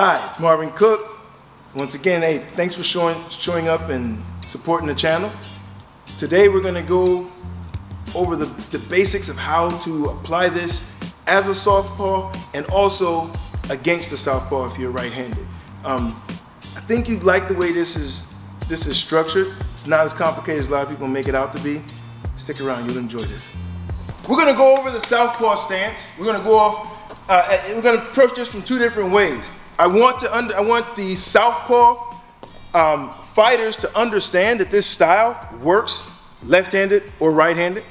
Hi, it's Marvin Cook. Once again, hey, thanks for showing up and supporting the channel. Today we're going to go over the basics of how to apply this as a southpaw and also against the southpaw if you're right-handed. I think you'd like the way this is structured. It's not as complicated as a lot of people make it out to be. Stick around, you'll enjoy this. We're going to go over the southpaw stance. We're going to we're going to approach this from two different ways. I want the southpaw fighters to understand that this style works left-handed or right-handed.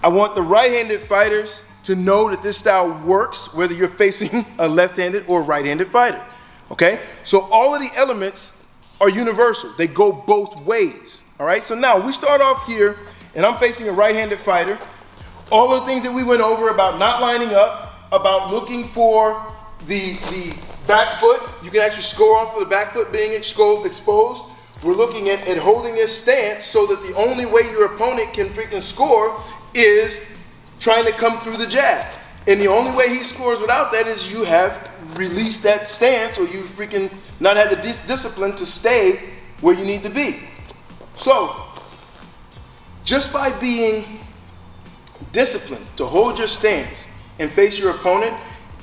I want the right-handed fighters to know that this style works whether you're facing a left-handed or right-handed fighter. Okay? So all of the elements are universal. They go both ways. All right? So now we start off here and I'm facing a right-handed fighter. All of the things that we went over about not lining up, about looking for the back foot. You can actually score off of the back foot being exposed. We're looking at holding this stance so that the only way your opponent can freaking score is trying to come through the jab. And the only way he scores without that is you have released that stance or you freaking not had the discipline to stay where you need to be. So, just by being disciplined to hold your stance and face your opponent,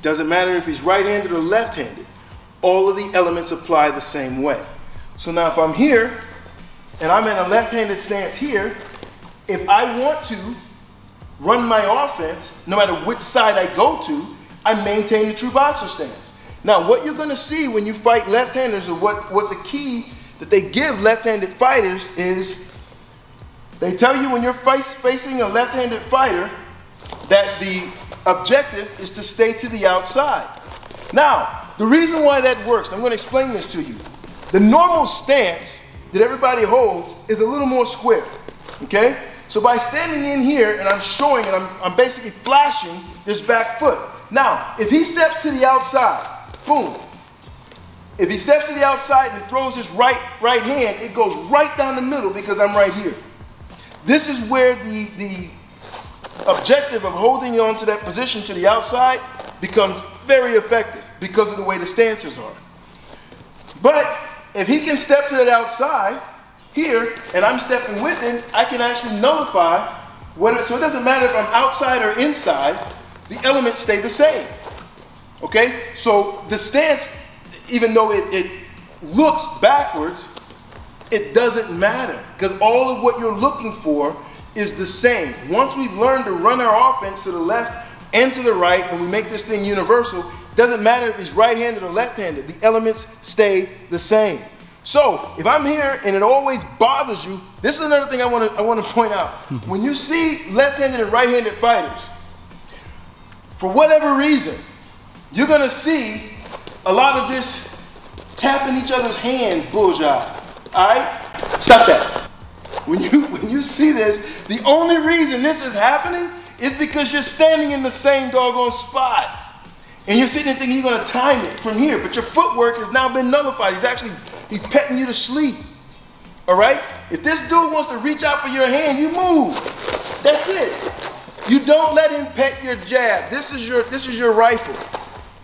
doesn't matter if he's right-handed or left-handed, all of the elements apply the same way. So now if I'm here and I'm in a left-handed stance here, if I want to run my offense, no matter which side I go to, I maintain the true boxer stance. Now what you're going to see when you fight left-handers, or what the key that they give left-handed fighters is, they tell you when you're facing a left-handed fighter that the objective is to stay to the outside. Now, the reason why that works, I'm going to explain this to you. The normal stance that everybody holds is a little more square, okay? So by standing in here and I'm showing and I'm basically flashing this back foot. Now, if he steps to the outside, boom. If he steps to the outside and throws his right hand, it goes right down the middle because I'm right here. This is where the objective of holding on to that position to the outside becomes very effective because of the way the stances are. But if he can step to that outside here and I'm stepping with him, I can actually nullify so it doesn't matter if I'm outside or inside, the elements stay the same. Okay? So the stance, even though it looks backwards, it doesn't matter because all of what you're looking for is the same. Once we've learned to run our offense to the left and to the right and we make this thing universal, it doesn't matter if he's right-handed or left-handed, the elements stay the same. So if I'm here and it always bothers you, this is another thing I want to point out. When you see left-handed and right-handed fighters, for whatever reason, you're going to see a lot of this tapping each other's hand bullshit. All right? Stop that. When you see this, the only reason this is happening is because you're standing in the same doggone spot. And you're sitting there thinking you're going to time it from here, but your footwork has now been nullified. He's petting you to sleep. All right? If this dude wants to reach out for your hand, you move. That's it. You don't let him pet your jab. This is your rifle.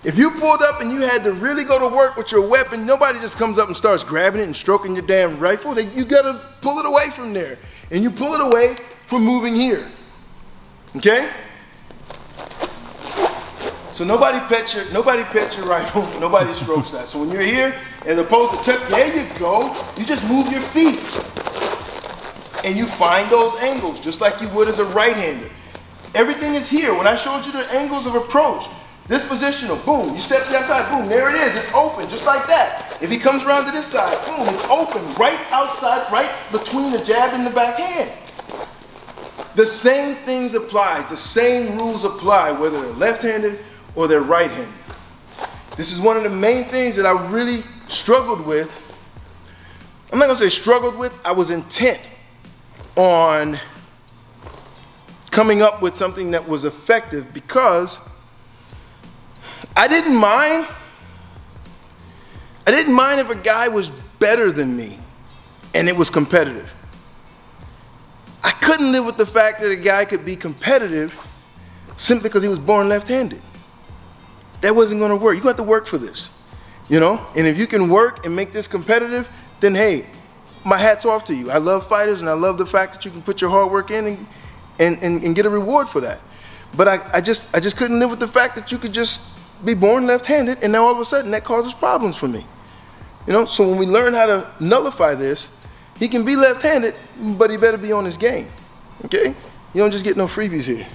If you pulled up and you had to really go to work with your weapon, nobody just comes up and starts grabbing it and stroking your damn rifle. You gotta pull it away from there. And you pull it away from moving here. Okay? So nobody pets your rifle, nobody strokes that. So when you're here, as opposed to there you go, you just move your feet. And you find those angles, just like you would as a right-hander. Everything is here. When I showed you the angles of approach, this positional, boom, you step to that side, boom, there it is, it's open, just like that. If he comes around to this side, boom, it's open, right outside, right between the jab and the backhand. The same things apply, the same rules apply, whether they're left-handed or they're right-handed. This is one of the main things that I really struggled with. I'm not gonna say struggled with, I was intent on coming up with something that was effective because I didn't mind if a guy was better than me and it was competitive. I couldn't live with the fact that a guy could be competitive simply because he was born left-handed. That wasn't going to work. You're going to have to work for this. you know? And if you can work and make this competitive, then hey, my hat's off to you. I love fighters, and I love the fact that you can put your hard work in and get a reward for that. But I just couldn't live with the fact that you could just be born left-handed, and now all of a sudden that causes problems for me. You know, so when we learn how to nullify this, he can be left-handed, but he better be on his game, okay? You don't just get no freebies here.